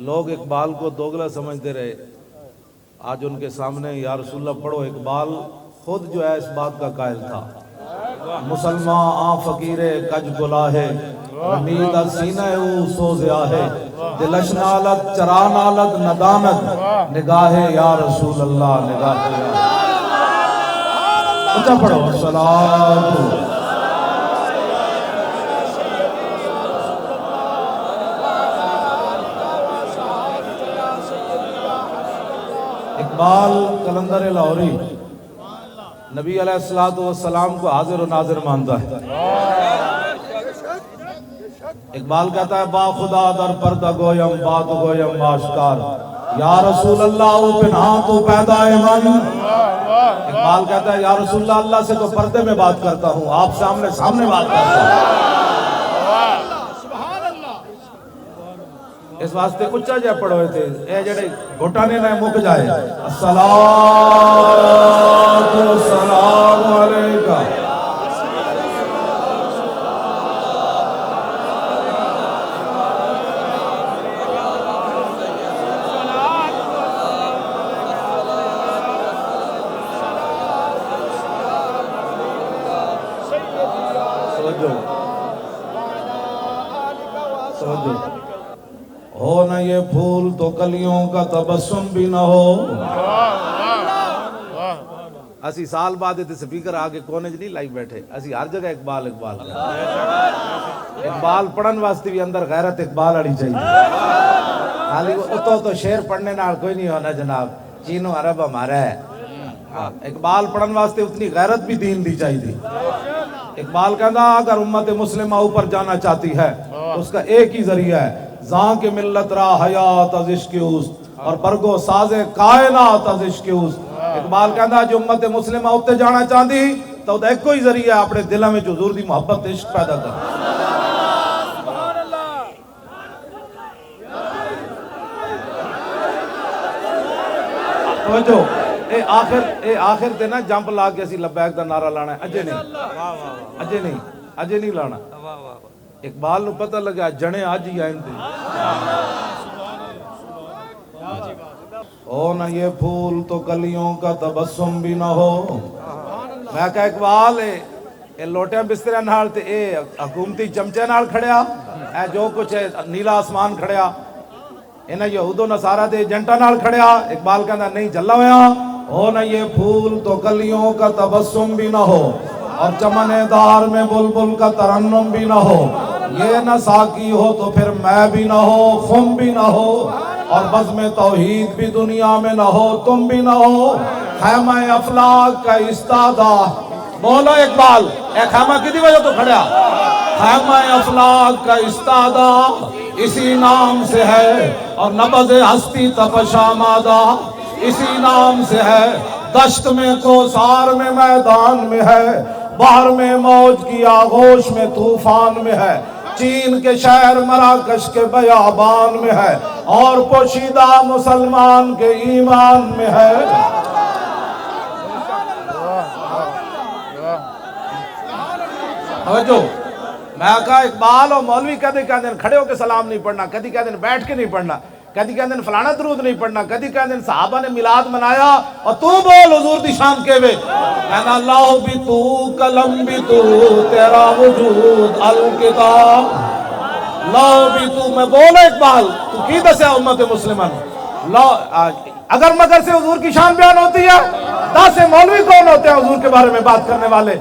لوگ اقبال کو دوگلا سمجھتے رہے، آج ان کے سامنے یا رسول اللہ پڑھو، اقبال خود جو ہے اس بات کا قائل تھا، مسلمان آ فقیر کج گلاہے رمید سینہ او سوزیا ہے، دلش نالت چرا نالت ندانت نگاہ یا رسول اللہ نگاہ یا اچھا پڑھو صلاۃ اقبال قلندر لاہوری نبی علیہ السلام کو حاضر و ناظر مانتا ہے۔ اقبال کہتا ہے با خدا در پردہ گویم بات گویم آشکار، یا رسول اللہ او پنہاں تو پیدا من۔ اقبال کہتا ہے یا رسول اللہ، اللہ سے تو پردے میں بات کرتا ہوں، آپ سامنے بات کرتا ہوں۔ اس واسطے اچھا جائے پڑھوئے تھے، اے جڑے گھٹانے نہ مک جائے، الصلاۃ والسلام علیکہ۔ ہو نہ یہ پھول تو کلیوں کا تبسم بھی نہ ہو۔ اسی سال بعد تے سپیکر آگے کونے نہیں لائی بیٹھے، اسی ہر جگہ اقبال اقبال اقبال پڑھن واسطے بھی اندر غیرت اقبال آڑی چاہیے۔ خالی اتو تو شعر پڑھنے نال کوئی نہیں ہونا جناب، چینو عرب ہمارا ہے۔ اقبال پڑھن واسطے اتنی غیرت بھی دین دی چاہیے۔ اقبال کہتا اگر امت مسلمہ اوپر جانا چاہتی ہے اس کا ایک ہی ذریعہ ہے، زاں کے ملت را حیات از عشق اوست اور برگو ساز کائنات از عشق اوست۔ اقبال کہتا جو امت مسلمہ اوپر جانا چاہتی تو ایک کوئی ذریعہ ہے اپنے دلوں میں حضور دی محبت عشق پیدا کر۔ توجہ، اے آخر تے نا جمپ لا کے اسی لبیک دا نعرہ لانا ہے، اجے نہیں لانا۔ اقبال نو پتہ لگا جنے آج ہی آئیں تھے۔ ہو نہ یہ پھول تو کلیوں کا تبسم بھی نہ ہو۔ میں کہا اقبال اے لوٹے بسترے نال تے اے حکومتی چمچے نال کھڑیا، اے جو کچھ ہے نیلا آسمان کھڑیا، انہاں یہود و نصارہ دے ایجنٹاں نال کھڑیا۔ اقبال کہندا نہیں جلا ہویا، ہو نہ یہ پھول تو کلیوں کا تبسم بھی نہ ہو اور چمن دار میں بلبل کا ترنم بھی نہ ہو، یہ نہ ساقی ہو تو پھر میں بھی نہ ہو، خم بھی نہ ہو اور بزم توحید بھی دنیا میں نہ ہو، تم بھی نہ ہو، خیمہ افلاک کا استادہ۔ بولو اقبال، اے خیمہ کدی وجہ تو کھڑیا؟ خیمہ افلاک کا استادہ اسی نام سے ہے اور نبض ہستی تپش آمادہ اسی نام سے ہے، دشت میں کوثار میں میدان میں ہے، بحر میں موج کی آغوش میں طوفان میں ہے، چین کے شہر مراکش کے بیابان میں ہے اور پوشیدہ مسلمان کے ایمان میں ہے۔ توجہ، میں کہا اقبال اور مولوی کہتے کھڑے ہو کے سلام نہیں پڑھنا، کدی کہتے ہیں بیٹھ کے نہیں پڑھنا، کدی کہتے ہیں فلانا درود نہیں پڑھنا، کدی کہتے ہیں صحابہ نے میلاد منایا اور تو بول حضور دی شان کے وے، کہنا اللہ بھی تو قلم بھی تو تیرا وجود الکتاب، اللہ بھی تو۔ میں بولا اقبال تو کی دسیا امت مسلمان، اگر مگر سے حضور کی شان بیان ہوتی ہے، 10 مولوی کون ہوتے ہیں حضور کے بارے میں بات کرنے والے؟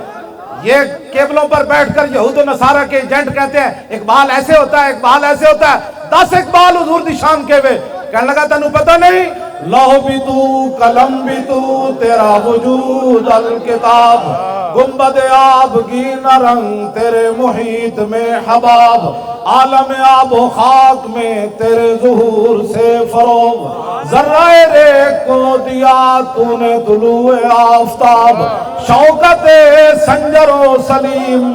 یہ کیبلوں پر بیٹھ کر یہود و نصارہ کے ایجنٹ کہتے ہیں اقبال ایسے ہوتا ہے، اقبال ایسے ہوتا ہے، 10 اقبال حضور دی شان کے وے۔ کہنے لگا تنو پتہ نہیں، لوح بھی تو قلم بھی تو تیرا وجود الکتاب، گنبد آبگینہ رنگ تیرے محیط میں حباب، عالم آب و خاک میں تیرے ظہور سے فروغ، ذرہ ریگ کو دیا تو نے طلوع آفتاب، شوکت سنجر و سلیم،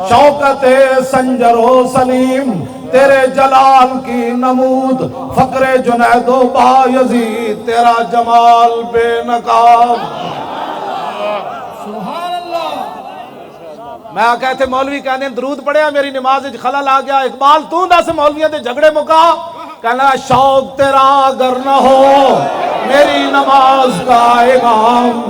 شوکت سنجر و سلیم تیرے جلال کی نمود، فقر جنید و بایزید تیرا جمال بے نقاب۔ سبحان اللہ۔ میں کہتے مولوی کہنے درود پڑھیا میری نماز خلل آ گیا، اقبال تو دس مولویوں دے جھگڑے مکا، کہنا شوق تیرا اگر نہ ہو میری نماز کا امام.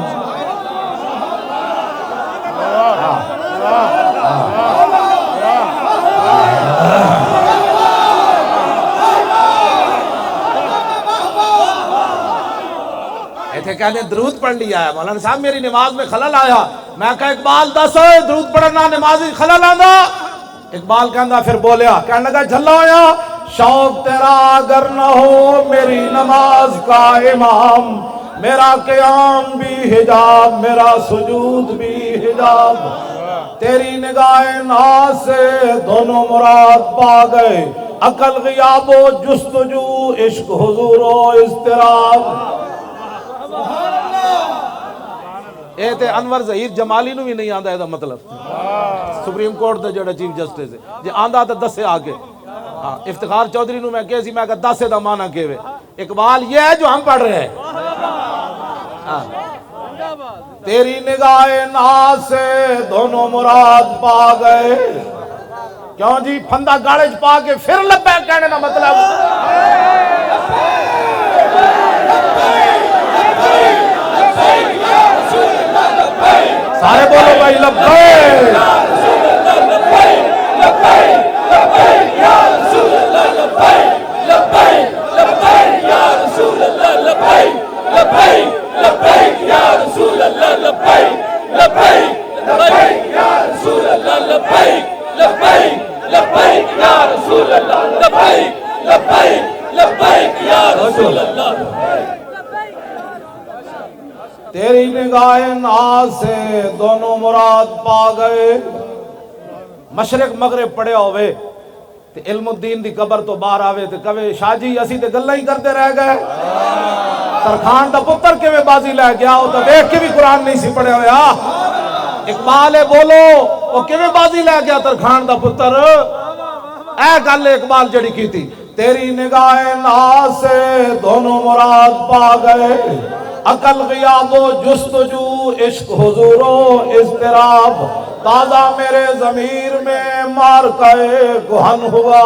ایتھے کہنے درود پڑھ لیا ہے مولانا صاحب میری نماز میں خلل آیا. میں کہا اقبال دس ہوئے درود پڑھنا نماز خلل آندا. اقبال کہندا پھر بولیا کہنے لگا جھلا ہویا شوق تیرا اگر نہ ہو میری نماز کا امام. میرا قیام بھی حجاب میرا سجود بھی حجاب. تیری نگاہ ناز سے دونوں مراد پا گئے. عقل غیاب و جستجو عشق حضور و اضطراب. اے تے انور ظہیر جمالی نو بھی نہیں آندا ہے دا مطلب. سپریم کورٹ دے جڑا چیف جسٹس ہے جے آندا تے دسے آگے. افتخار چودھری نو میں کہے سی میں کہا دسے دا معنی کیوے. اقبال یہ ہے جو ہم پڑھ رہے ہیں. تیری نگاہ ناز سے دونوں مراد پا گئے. کیوں جی پھندا گاڑے چ پا کے پھر لبیک کہنے دا مطلب سارے بولو بھائی لبیک تیری نگاہ ناز سے دونوں مراد پا گئے. مشرق مغرب پڑے ہوئے تے علم الدین دی قبر تو باہر آوے تے کہے شاہ جی اسی تے گلاں ہی کرتے رہ گئے. ترخان دا پتر کے میں بازی لے گیا وہ تو دیکھ کے بھی قرآن نہیں سی پڑھے ہویا. اقبال بولو وہ کے میں بازی لے گیا ترخان دا پتر. اے گل اقبال جڑی کی تھی تیری نگاہ ناز سے دونوں مراد پا گئے. عقل غیاب و جستجو عشق حضور و اضطراب. تازہ میرے ضمیر میں مارکہ کہن ہوا.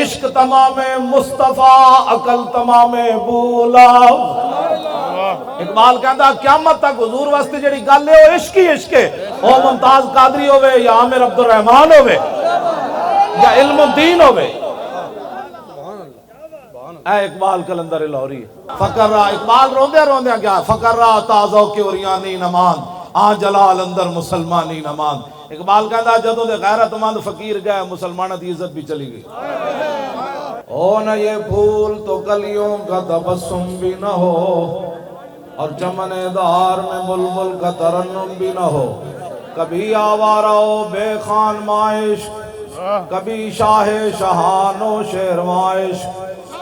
عشق تمام مصطفیٰ عقل تمام بولا. اقبال کہتا قیامت تک حضور واسطے جڑی گل ہے وہ عشق ہی عشق ہے. او ممتاز قادری ہوئے یا عامر عبد الرحمن ہوئے یا علم الدین ہوئے. اے اقبال کلندر لاہوری فقر را اقبال روندے روندے کیا فقر را تازو کی اوریانی نمان آ جلال اندر مسلمانی نمان. اقبال کہتا جدوں دے غیرت مند فقیر گئے مسلمانہ دی عزت بھی چلی گئی. ہو نہ یہ پھول تو کلیوں کا تبسم بھی نہ ہو اور چمن دار میں بلبل کا ترنم بھی نہ ہو. کبھی آوارہ و بے خان مائش کبھی شاہ شہان و شیر مائش.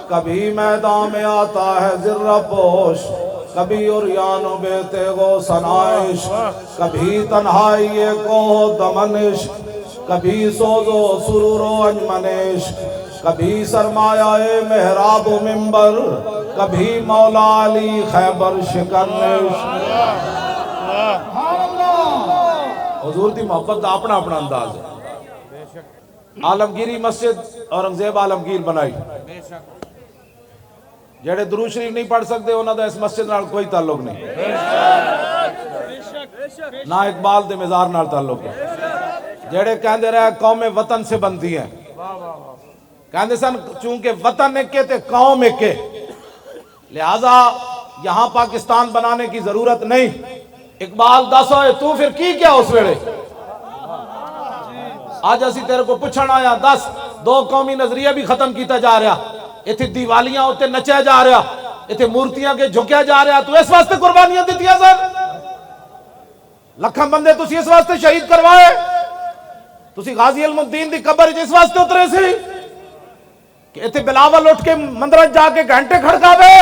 کبھی میدان میں آتا ہے ذرہ پوش کبھی عریان و بے تیغ و سنائش. کبھی تنہائی کو دمنش کبھی سوز و سرور و انجمنش. کبھی سرمایہ محراب و منبر کبھی مولا علی خیبر شکنش. حضور دی محبت دا اپنا اپنا انداز ہے. عالمگیری مسجد اورنگزیب عالمگیر بنائی. جڑے درود شریف نہیں پڑھ سکتے انہاں دا اس مسجد نال کوئی تعلق نہیں. نہ اقبال دے مزار نال تعلق ہے. جڑے کہندے رہے قوم وطن سے بنتی ہیں کہندے سن چونکہ وطن ایک تے قوم ایک ہے لہذا یہاں پاکستان بنانے کی ضرورت نہیں. اقبال دس ہوئے تو پھر کی کیا اس ویلے. آج اسی تیرے کو پوچھن آیا دس دو قومی نظریہ بھی ختم کیتا جا رہا. ایتھے دیوالیاں ہوتے نچیا جا رہا. ایتھے مورتیاں کے جھکیا جا رہا. تو اس واسطے قربانیاں دیتیاں سن. لکھاں بندے تسی اس واسطے شہید کروائے. تسی غازی علم الدین دی قبر اس واسطے اترے سی کہ ایتھے بلاول اٹھ کے مندرہ جا کے گھنٹے کھڑکاوے.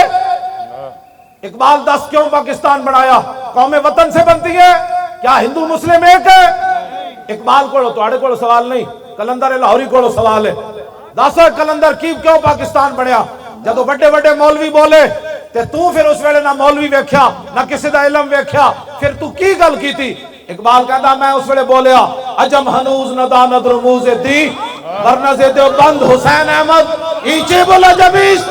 اقبال دس کیوں پاکستان بنایا. قوم وطن سے بنتی ہے. کیا ہندو مسلم ایک ہے. اقبال کو تواڈے کو سوال نہیں کلندر لاہوری کو سوال ہے. دس کلندر کیوں پاکستان بنیا. جدو بڑے بڑے مولوی بولے تے تو پھر اس ویلے نہ مولوی ویکھیا نہ کسی دا علم ویکھیا پھر تو کی گل کی تھی. اقبال کہتا میں اس ویلے بولیا عجم ہنوز نہ داند رموز دی ورنہ سے دیوبند حسین احمد ایچے بولا جبیس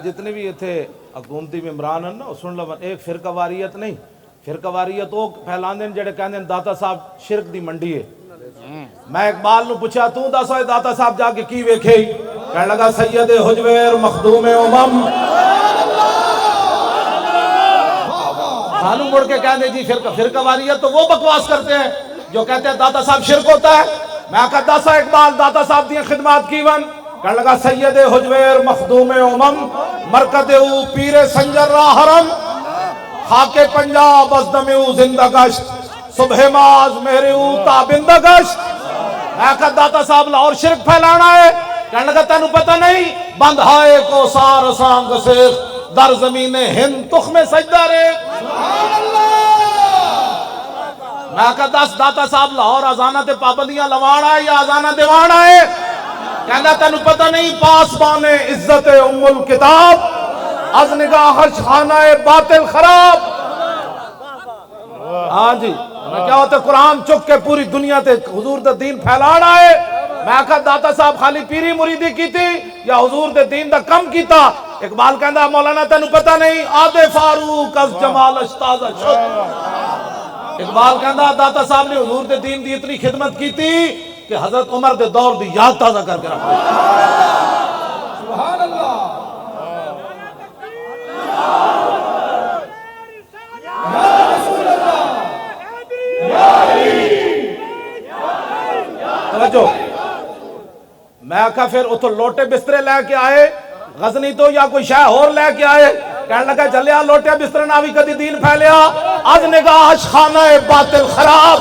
جتنے بھی تھے حکومتی ممبران ہیں نا سن لو ایک فرقہ واریت نہیں فرقہ واریت وہ پھیلان دیں جڑے کہندے داتا صاحب شرک دی منڈی ہے میں اقبال نو پوچھا تو دسو داتا صاحب جا کے کی ویکھے کہنے لگا سید حجویر مخدوم امم سانو مڑ کے کہندے جی فرقہ واریت تو وہ بکواس کرتے ہیں جو کہتے ہیں داتا صاحب شرک ہوتا ہے میں کہا دسو اقبال داتا صاحب دی خدمات کی ون کہنے لگا سید حجویر مخدوم امم مرکز او پیر سنجر را حرم خاک پنجاب از دم او زندہ گشت صبح ماز مہر او تابندہ گشت میں کہا داتا صاحب لاہور شرک پھیلانا ہے کہنے لگا تینو پتہ نہیں بندھائے کو سار سانگ سیخ در زمین ہند تخم سجدہ رے میں کہا دس داتا صاحب لاہور آزانہ تے پابندیاں لوانا ہے یا آزانہ دیوانا ہے کہنا تینو پتہ نہیں پاسبان عزت ام الکتاب از نگاہش خانہ باطل خراب ہاں جی میں کیا ہوتا قرآن چک کے پوری دنیا تے حضور دے دین پھیلانا ہے میں کہا داتا صاحب خالی پیری مریدی کی تھی یا حضور دے دین دا کم کیتا اقبال کہندا مولانا تینو پتہ نہیں آدھے فاروق از جمال اشتازہ شد اقبال کہندا داتا صاحب نے حضور دے دین دی اتنی خدمت کی تھی کہ حضرت عمر دے دور دی یاد تازہ کر کے رکھا سبحان اللہ یا رسول اللہ یا علی توجہ میں کہا پھر اتھو لوٹے بسترے لے کے آئے غزنی تو یا کوئی شاہ اور لے کے آئے کہنے لگا چلیا لوٹے بسترے نہ بھی کدی دین پھیلیا از نگاہش خانہ باطل خراب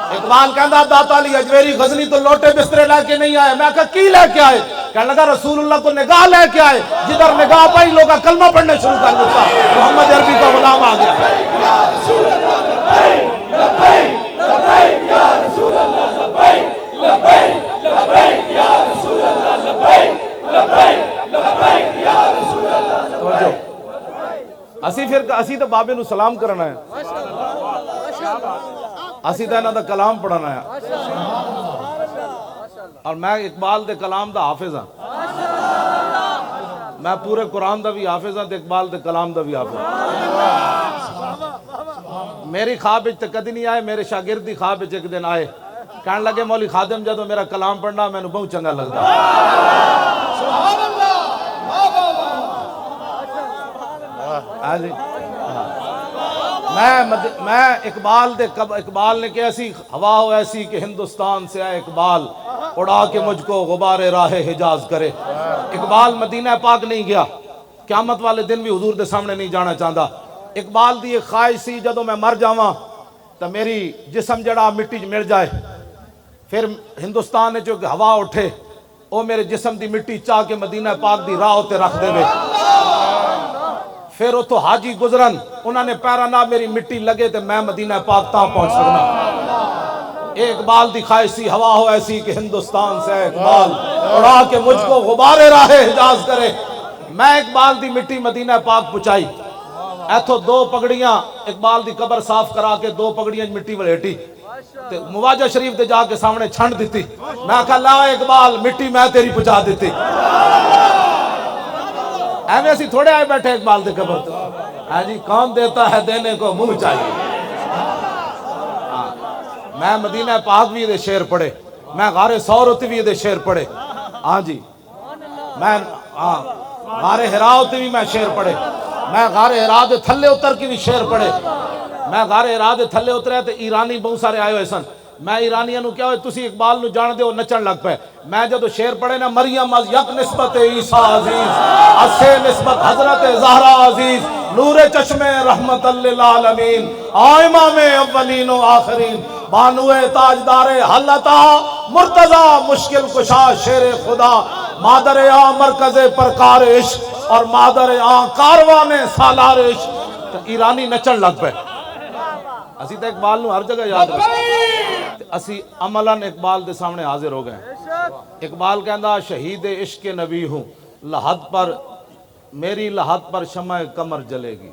اقبال کہندا داتا علی اجویری غزنی تو لوٹے بسترے لے کے نہیں آئے میں کہا کی لے کے آئے کہنے لگا رسول اللہ کو نگاہ لے کے آئے جدھر نگاہ پائی لوگا کلمہ پڑھنے شروع کر دیتا محمد عربی کا غلام آ گیا یا رسول اللہ لبیک لبیک لبیک یا رسول اللہ لبیک لبیک لبیک یا رسول اللہ لبیک لبیک لبیک یا رسول اللہ توجہ اسی تو بابے نو سلام کرنا ہے اسی تو انہاں دا کلام پڑھنا ہے اور میں اقبال دے کلام دا حافظ ہاں میں پورے قرآن دا بھی حافظ ہاں تے اقبال دے کلام دا بھی حافظ میری خواب تے کدی نہیں آئے میرے شاگردی خواب ایک دن آئے کہنے لگے مولی خادم جدو میرا کلام پڑھنا میں نے بہت چنگا لگتا سبحان اللہ ہاں جی میں اقبال نے کہ ایسی ہوا ہو ایسی کہ ہندوستان سے آئے اقبال اڑا کے مجھ کو غبار راہ حجاز کرے اقبال مدینہ پاک نہیں گیا قیامت والے دن بھی حضور دے سامنے نہیں جانا چاہتا اقبال دی ایک خواہش سی جدو میں مر جاواں تو میری جسم جڑا مٹی مل جائے پھر ہندوستان نے جو ہوا اٹھے وہ میرے جسم دی مٹی چاہ کے مدینہ پاک دی راہ تے رکھ دے پھر اتو حاجی گزرن انہوں نے پیرا نہ میری مٹی لگے تے میں مدینہ پاک تاں پہنچ سکنا اے اقبال دی خواہش سی ہوا ہو ایسی کہ ہندوستان سے اقبال اڑا کے مجھ کو غبار راہ حجاز کرے میں اقبال دی مٹی مدینہ پاک پہنچائی ایتھو دو پگڑیاں اقبال دی قبر صاف کرا کے دو پگڑیاں مٹی ولیٹی مواجہ شریف دے جا کے سامنے چھنڈ دیتی میں کہا لا اقبال مٹی میں تیری پہنچا دیتی ایویں اسی تھوڑے آئے بیٹھے اقبال دے قبر تو ہاں جی کون دیتا ہے دینے کو منہ چاہیے میں مدینہ پاک بھی دے شعر پڑھے میں غار سوروتی بھی دے شعر پڑھے ہاں جی میں غار ہراوتی بھی میں شعر پڑھے میں غار ہرا دے تھلے اتر کی بھی شعر پڑھے میں غار ہرا دے تھلے اترے تے ایرانی بہت سارے آئے ہوئے سن میں ایرانیاں نو کیا ہوئے تسی اقبال نو جان دے ہو نچن لگ پے. میں جدو شعر پڑھے نا مریم از یک نسبت عیسیٰ عزیز اسے نسبت حضرت زہرا عزیز نور چشم رحمت للعالمین امام اولین و آخرین بانو تاجدار حلتا مرتضی مشکل کشا شیر خدا مادر آ مرکز پرکار عشق اور مادر آ کاروان سالار عشق. ایرانی نچن لگ پے. اسی تو اقبال نو ہر جگہ یاد رکھتے اسی عملاً اقبال دے سامنے حاضر ہو گئے. اقبال کہندا شہید عشق نبی ہوں لحد پر میری لحد پر شمع قمر جلے گی.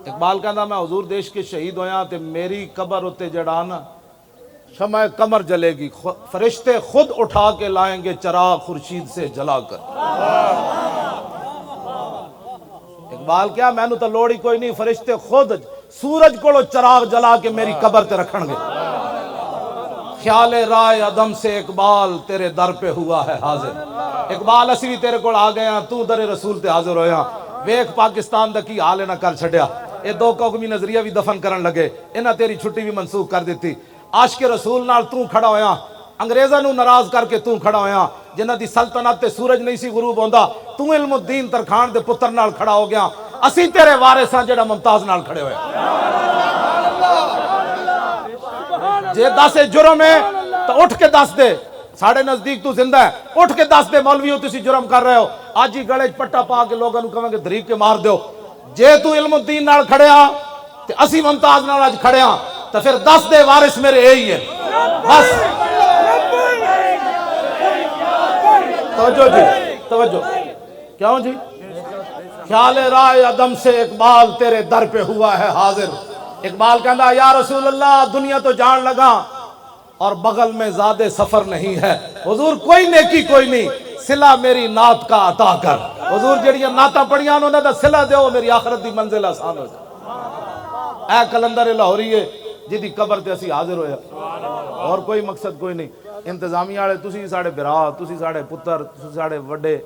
اقبال کہندا میں حضور دیش کے شہید ہویا تے میری قبر اتے جڑانا شمع قمر جلے گی. فرشتے خود اٹھا کے لائیں گے چراغ خورشید سے جلا کر. اقبال کیا میں نو تو لوڑی کوئی نہیں فرشتے خود سورج کو چراغ جلا کے میری قبر تے رکھن گے. خیال رائے عدم سے اقبال تیرے در پہ ہوا ہے حاضر. اقبال اسی بھی تیرے کو آ گیا تو در رسول تے حاضر ہویا. ویکھ پاکستان دا کی حال نہ کر چھڈیا. اے دو قومی نظریہ بھی دفن کرن لگے. انہاں تیری چھٹی بھی منسوخ کر دیتی. عاشق رسول نال تو کھڑا ہویا انگریزاں نو ناراض کر کے تو کھڑا ہویا. جنہ دی سلطنت تے سورج نہیں سی غروب ہوندا تو علم الدین ترکھان دے پتر نال کھڑا ہو گیا. اسی تیرے وارث ہاں جڑا ممتاز نال کھڑے ہوئے. جے دس جرم ہے تو اٹھ کے دس دے. ساڑھے نزدیک تو زندہ ہے اٹھ کے دس دے مولویوں تسی جرم کر رہے ہو. آج ہی گلے پٹا پا کے لوگوں نو کہیں گے دریک کے مار دیو. جے تو علم الدین نال کھڑے ہاں تے اسی ممتاز نال آج کھڑے ہاں تو پھر دس دے وارث میرے یہی ہے. بس توجہ جی توجہ. کیوں جی؟ خیال رائے عدم سے اقبال تیرے در پہ ہوا ہے حاضر. اقبال کہندا یا رسول اللہ دنیا تو جان لگا اور بغل میں زیادہ سفر نہیں ہے. حضور کوئی نیکی کوئی نہیں صلہ میری نعت کا عطا کر. حضور جڑیاں نعتاں پڑھیاں انہوں نے دا صلہ دیو میری آخرت دی منزل آسان ہو جائے. اے کلندر لاہوریے جدی قبر تے اسی حاضر ہویا اور کوئی مقصد کوئی نہیں. انتظامیہ والے تسی ساڑے برا تسی ساڑے پتر تسی ساڑے وڈے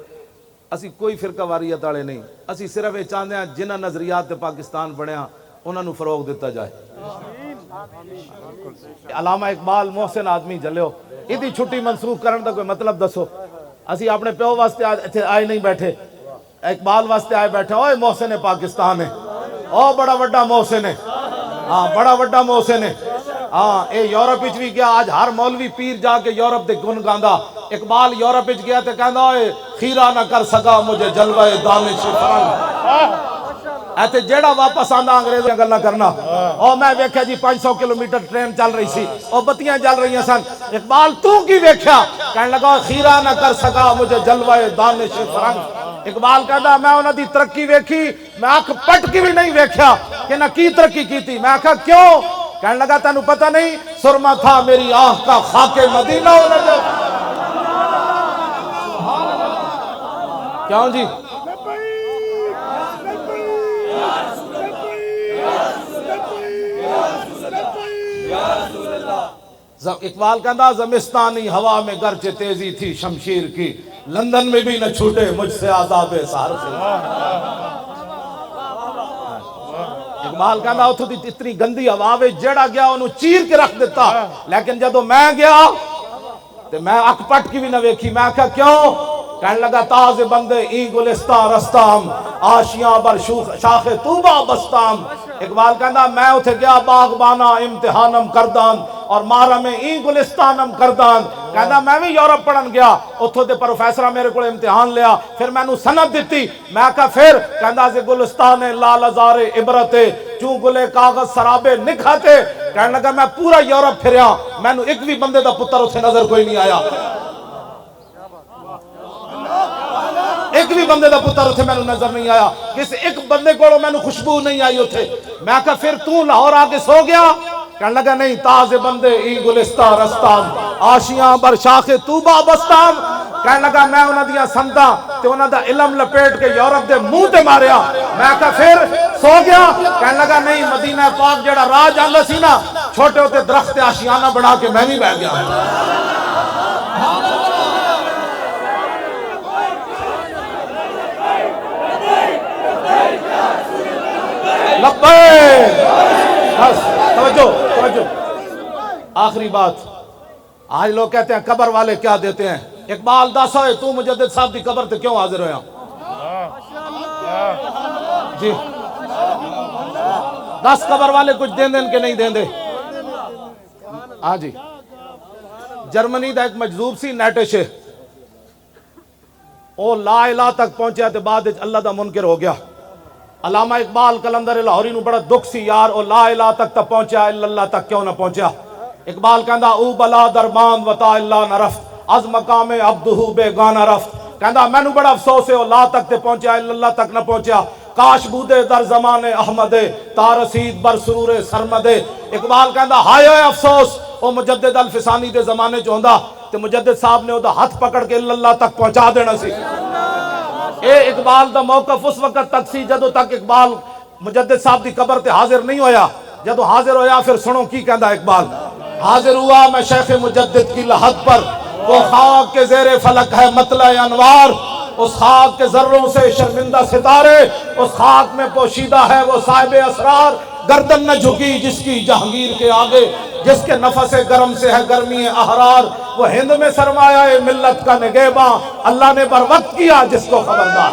اسی کوئی فرقہ واریت والے نہیں. اسی صرف یہ چاہتے ہیں جنہ نظریات تے پاکستان بنیا انہاں نو فروغ دیتا جائے. علامہ اقبال محسن آدمی جلیو ایدی چھٹی منسوخ کرن دا کوئی مطلب دسو. اسی اپنے پیو واسطے آئے نہیں بیٹھے اقبال واسطے آئے بیٹھے. اوہ محسن پاکستان ہے او بڑا وڈا محسن ہے. ہاں بڑا وڈا محسن ہے. ہاں اے یورپ وچ بھی گیا. آج ہر مولوی پیر جا کے یورپ دے گن گاندا. اقبال یورپ وچ گیا تے کہندا اوئے خیرہ نہ کر سکا مجھے جلوہ دانش فرنگ. ایتھے جیڑا واپس آندا انگریزاں گلاں کرنا. او میں ویکھیا جی 500 کلومیٹر ٹرین چل رہی سی او بتیاں جل رہی سن. اقبال تو کی ویکھیا؟ کہنے لگا خیرہ نہ کر سکا مجھے جلوہ دانش فرنگ. اقبال کہندا میں انہاں دی ترقی ویکھی میں اکھ پٹ کی بھی نہیں ویکھیا کہ نہ کی ترقی کیتی. میں کہا کیوں؟ کہنے لگا تینوں پتہ نہیں سرما تھا میری آنکھ کا خاک مدینہ ہو نظر. کیوں جی؟ اقبال کہندا زمستانی ہوا میں گرچہ تیزی تھی شمشیر کی لندن میں بھی نہ چھوٹے مجھ سے عذاب سہر سے. اقبال کہندا اتھوں دی اتنی گندی ہوا وچ جیڑا گیا انہوں چیر کے رکھ دیتا. لیکن جدو میں گیا تو میں اکھ پٹ کی بھی نہ ویکھی. میں کہا کیوں؟ کہنے لگا تاز بندے ای گلستان رستام آشیاں بر شاخ طوبہ بستام. اقبال کہندا میں اتھے گیا باغبانہ امتحانم کردان اور مارا میں ای گلستانم کردان. کہندا میں بھی یورپ پڑھن گیا اتھوں دے پروفیسرہ میرے کو امتحان لیا پھر میں نو سند دیتی. میں کہا پھر؟ کہندا سے گلستان لال ازار عبرتے چوں گلے کاغذ سرابے نکھاتے. کہنے لگا میں پورا یورپ پھریا میں نو ایک بھی بندے دا پتر اتھے نظر کوئی نہیں آیا. ایک بھی بندے دا پتر اتھے میں نظر نہیں آیا. کسی ایک بندے کو میں نو خوشبو نہیں آئی اتھے. میں کہا پھر تو لاہور آ کے سو گیا؟ کہنے لگا نہیں تاز بندے ای گلستان رستان آشیاں بر شاخ طوبہ بستان. کہنے لگا میں انہاں دیاں سنداں تے انہاں دا علم لپیٹ کے یورپ دے منہ تے ماریا. میں کہا پھر سو گیا؟ کہنے لگا نہیں مدینہ پاک جڑا راہ جاندا سی نا چھوٹے ہوتے درخت آشیانہ بنا کے میں بھی بیٹھ گیا. لبیک. بس توجہ توجہ آخری بات، آج لوگ کہتے ہیں قبر والے کیا دیتے ہیں. اقبال دس ہوئے تو مجدد صاحب کی قبر تے کیوں حاضر ہویا جی؟ 10 قبر والے کچھ دیں دیں کہ نہیں دیں دے؟ ہاں جی. جرمنی دا ایک مجذوب سی نیٹش ہے، او لا الہ تک پہنچیا تے بعد اللہ دا منکر ہو گیا. علامہ اقبال کلندر لاہوری نو بڑا دکھ سی یار، او لا الہ تک تا پہنچیا اللہ تک کیوں نہ پہنچیا. اقبال کہندا او بلا دربان وطا اللہ نہ رفت از مقام عبدہو بے گانا رفت. کہندا میں نو بڑا افسوس ہے او لا تک تے پہنچیا اللہ تک نہ پہنچیا. کاش بودے در زمان احمد تا رسید بر سرور سرمد. اقبال کہندا ہائے ہوئے افسوس او مجدد الفسانی دے زمانے چ ہوندا تے مجدد صاحب نے او دا ہاتھ پکڑ کے اللہ تک پہنچا دینا سی. اے اقبال دا موقف اس وقت تک سی جدو تک اقبال مجدد صاحب دی قبر تے حاضر نہیں ہویا. جدو حاضر ہویا پھر سنو کی کہندا اقبال. حاضر ہوا میں شیخ مجدد کی لحد پر، وہ خاک کے زیر فلک ہے مطلع انوار. اس خاک کے ذروں سے شرمندہ ستارے، اس خاک میں پوشیدہ ہے وہ صاحب اسرار. گردن نہ جھکی جس کی جہانگیر کے آگے، جس کے نفس گرم سے ہے گرمی احرار. وہ ہند میں سرمایہ ملت کا نگہباں، اللہ نے بر وقت کیا جس کو خبردار.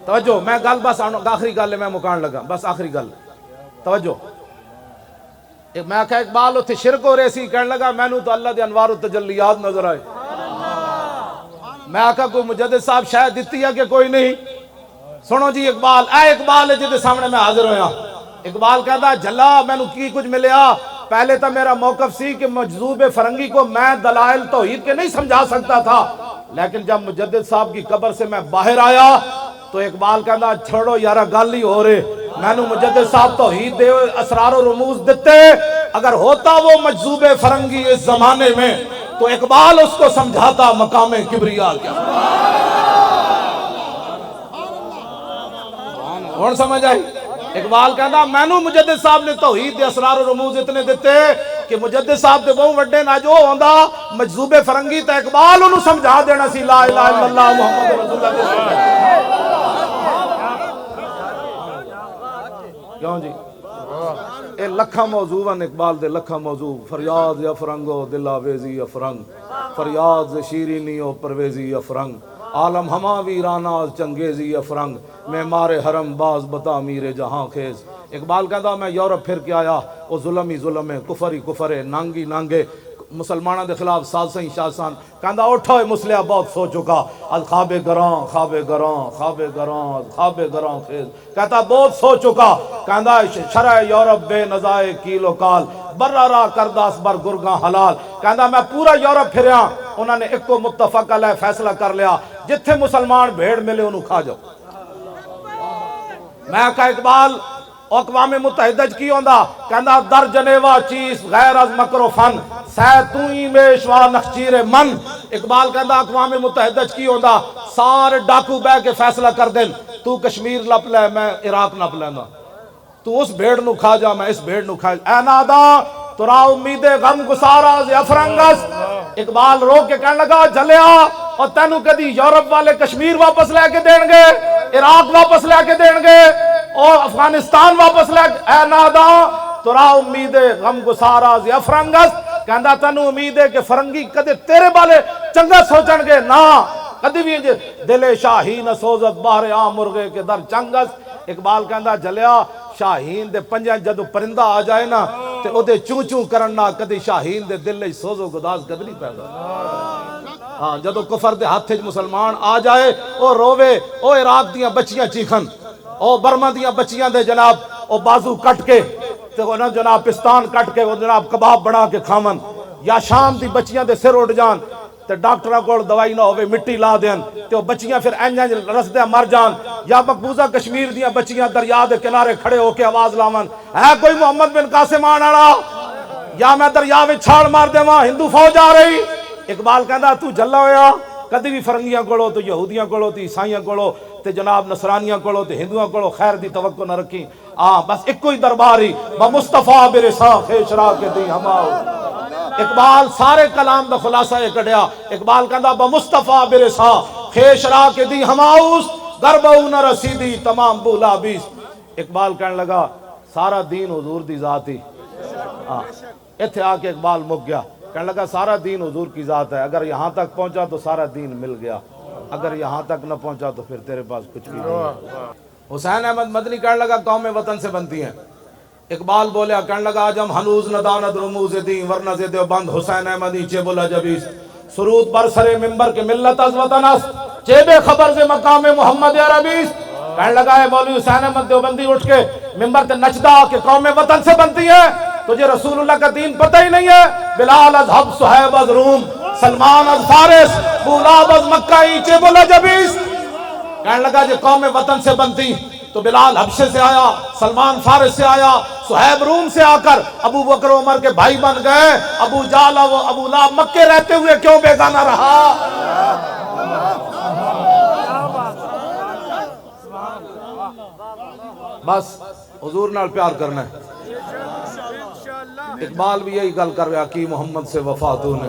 توجہ، میں گل بس آخری گل ہے، میں مکان لگا بس آخری گل. توجہ، میں کہا اقبال اتھے شرک ہو رہے سی، کہنے لگا میں نو تو اللہ دے انوار و تجلیات نظر آئے. میں کہا کوئی مجدد صاحب شاید دیتی ہے کہ کوئی نہیں. سنو جی اقبال، اے اقبال ہے جدے سامنے میں حاضر ہویا. اقبال کہتا جھلا میں نو کی کچھ ملیا. پہلے تو میرا موقف سی کہ مجذوب فرنگی کو میں دلائل توحید کے نہیں سمجھا سکتا تھا، لیکن جب مجدد صاحب کی قبر سے میں باہر آیا تو اقبال کہتا چھوڑو یارا گل ہی ہو رہے. میں نو مجدد صاحب توحید دے اسرار و رموز دیتے. اگر ہوتا وہ مجذوب فرنگی اس زمانے میں تو اقبال اس کو سمجھاتا مقام کبریا کیا. کون سمجھ آئی؟ اقبال کہتا میں نو مجدد صاحب نے توحید دے اسرار و رموز اتنے دیتے کہ مجدد صاحب دے بہت وڈے نہ جو ہوندا مجذوب فرنگی تا اقبال انہوں سمجھا دینا سی لا الہ الا اللہ محمد رسول اللہ. کیوں جی؟ اے لکھا موضوع ان اقبال دے لکھا موضوع. فریاد یا فرنگو دل آویزی افرنگ، فریاد ز شیرینی و پرویزی افرنگ، عالم ہما ویرانہ چنگیزی افرنگ، معمار حرم باز بتا میر جہاں خیز. اقبال کہتا میں یورپ پھر کے آیا، وہ ظلم ہی ظلم ہے، کفر ہی کفر ہے، نانگی نانگے مسلمانہ دے خلاف سازشیں شاسان. کہتا اٹھو مسلح بہت سو چکا، از خواب گراں خواب گراں خواب گراں از خواب گراں خیز. کہتا بہت سو چکا. کہتا شرع یورپ بے نزائے کیل و کال، برا را کرداس بر گرگاں حلال. کہتا میں پورا یورپ پھریا، انہوں نے ایک کو متفق علیہ فیصلہ کر لیا جتھے مسلمان بھیڑ ملے انہوں کھا جاؤ. میں کہا اقبال اقوام متحدہ کی ہوندا؟ کہندا در جنیوا چیز غیر از مکر و فن، سیتوئی میشوا نخچیر من. اقبال کہندا اقوام متحدہ کی ہوندا؟ سارے ڈاکو بہ کے فیصلہ کر دیں تو کشمیر لپ لے میں عراق نپ لینا، تو اس بھیڑ نو کھا جا میں اس بھیڑ نو کھا جا. اے نادا ترا امید غم گسارا ز افرنگس. اقبال رو کے کہنے لگا جلیا اور تینو کدی یورپ والے کشمیر واپس لے کے دیں گے، عراق واپس لے کے دیں گے اور افغانستان واپس لے کے. اے نادا ترا امید غم گسارا ز افرنگس. کہندا تینو امید ہے کہ فرنگی کدے تیرے بالے چنگا سوچن گے؟ نا کدی بھی دل شاہین سوزت باہر عام مرغے کے در چنگس. اقبال کہندا جلیا شاہین دے پنجاں جدو پرندہ آ جائے نا تے او دے چوں چوں کرنا کدی شاہین دے دل وچ سوز و گداز کد نہیں پیدا. ہاں جدو کفر دے ہاتھ وچ مسلمان آ جائے او روے، او عراق دیاں بچیاں چیخن، او برما دیاں بچیاں دے جناب او بازو کٹ کے تے انہاں جناب پستان کٹ کے وہ جناب کباب بنا کے کھاون، یا شام دی بچیاں دے سر اڑ جان تے ڈاکٹراں کول دوائی نہ ہوے مٹی لا دین تے وہ بچیاں پھر انج رسدے مر جان. یا مقبوضہ کشمیر دیاں بچیاں دریا دے کنارے کھڑے ہو کے آواز لاون ہے کوئی محمد بن قاسم آن والا، یا میں دریا وچ چھال مار دیواں ہندو فوج آ رہی. اقبال کہندا تو جلا ہویا کدی بھی فرنگیاں کولو تو یہودیاں کولو تو عیسائیاں کولو تے جناب نصرانیاں کولو تے ہندوؤں کولو خیر دی توقع نہ رکھی. بس ایک کوئی دربار ہی بمصطفیٰ برسا خیشرا کے دی ہماؤ. اقبال سارے کلام دا خلاصہ یہ کڈیا. اقبال کہندا بمصطفیٰ برسا خیشرا کے دی ہماؤس، گربہو نہ رسیدی تمام بولا بیس. اقبال کہنے لگا سارا دین حضور دی ذات ہی. اتھے آ کے اقبال مک گیا. کہنے لگا سارا دین حضور کی ذات ہے. اگر یہاں تک پہنچا تو سارا دین مل گیا, اگر یہاں تک نہ پہنچا تو پھر تیرے پاس کچھ بھی نہیں. حسین احمد مدنی کہنے لگا قوم وطن سے بنتی ہیں. اقبال بولیا کہنے لگا آج ہم ہنوز نداند رموز دین ورنہ سے دیوبند حسین احمدی چے بولا جبیس. سرود بر سرے ممبر کے ملت از وطن است چے بے خبر سے مقام محمد عربیس. کہنے لگا ہے مولوی حسین احمد دیوبندی اٹھ کے ممبر تے نچدا کہ قوم وطن سے بنتی ہے, تجھے رسول اللہ کا دین پتہ ہی نہیں ہے. بلال از حب صہیب از روم سلمان از فارس بولاب از مکہ چے بولا جبیس. کہنے لگا جو قوم وطن سے بنتی تو بلال حبشے سے آیا, سلمان فارس سے آیا, صہیب روم سے آ کر ابو بکر عمر کے بھائی بن گئے. ابو جہل و ابو لہب مکے رہتے ہوئے کیوں بیگانہ رہا؟ بس حضور نال پیار کرنا ہے. اقبال بھی یہی گل کر رہا کی محمد سے وفا تو نے